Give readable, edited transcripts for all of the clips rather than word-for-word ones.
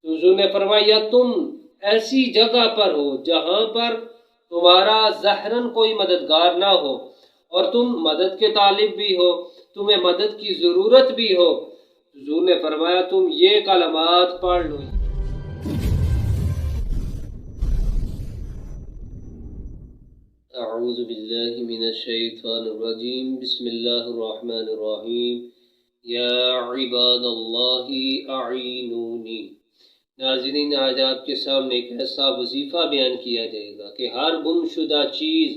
تو حضور نے فرمایا تم ایسی جگہ پر ہو جہاں پر تمہارا ظاہراً کوئی مددگار نہ ہو اور تم مدد کے طالب بھی ہو، تمہیں مدد کی ضرورت بھی ہو، حضور نے فرمایا تم یہ کلمات پڑھ لو۔ اعوذ باللہ من الشیطان الرجیم، بسم اللہ الرحمن الرحیم، یا عباد اللہ اعینونی۔ ناظرین، آج آپ کے سامنے ایک ایسا وظیفہ بیان کیا جائے گا کہ ہر گم شدہ چیز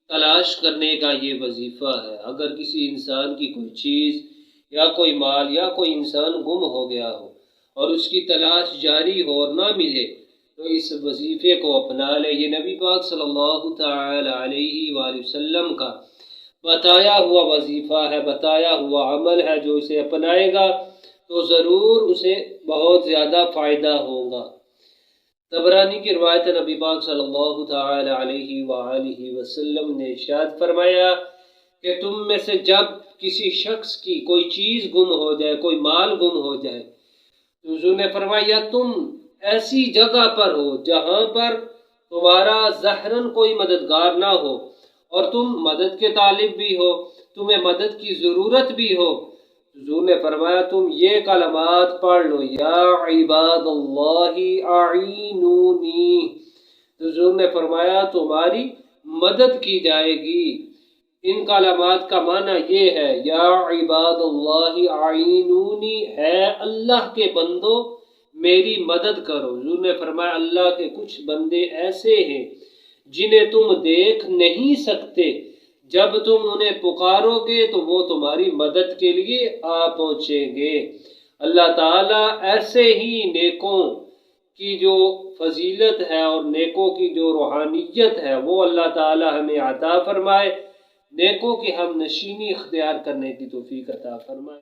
تلاش کرنے کا یہ وظیفہ ہے۔ اگر کسی انسان کی کوئی چیز یا کوئی مال یا کوئی انسان گم ہو گیا ہو اور اس کی تلاش جاری ہو اور نہ ملے تو اس وظیفے کو اپنا لے۔ یہ نبی پاک صلی اللہ تعالی علیہ وآلہ وسلم کا بتایا ہوا وظیفہ ہے، بتایا ہوا عمل ہے۔ جو اسے اپنائے گا تو ضرور اسے بہت زیادہ فائدہ ہوگا۔ طبرانی کی روایت نبی پاک صلی اللہ تعالی علیہ وآلہ وسلم نے ارشاد فرمایا کہ تم میں سے جب کسی شخص کی کوئی چیز گم ہو جائے، کوئی مال گم ہو جائے، تو حضور نے فرمایا تم ایسی جگہ پر ہو جہاں پر تمہارا ظاہراً کوئی مددگار نہ ہو اور تم مدد کے طالب بھی ہو، تمہیں مدد کی ضرورت بھی ہو، حضور نے فرمایا تم یہ کلمات پڑھ لو، یا عباد اللہ اعینونی۔ حضور نے فرمایا تمہاری مدد کی جائے گی۔ ان کلمات کا معنی یہ ہے، یا عباد اللہ اعینونی ہے اللہ کے بندو میری مدد کرو۔ حضور نے فرمایا اللہ کے کچھ بندے ایسے ہیں جنہیں تم دیکھ نہیں سکتے، جب تم انہیں پکارو گے تو وہ تمہاری مدد کے لیے آ پہنچیں گے۔ اللہ تعالیٰ ایسے ہی نیکوں کی جو فضیلت ہے اور نیکوں کی جو روحانیت ہے وہ اللہ تعالیٰ ہمیں عطا فرمائے، نیکوں کی ہم نشینی اختیار کرنے کی توفیق عطا فرمائے۔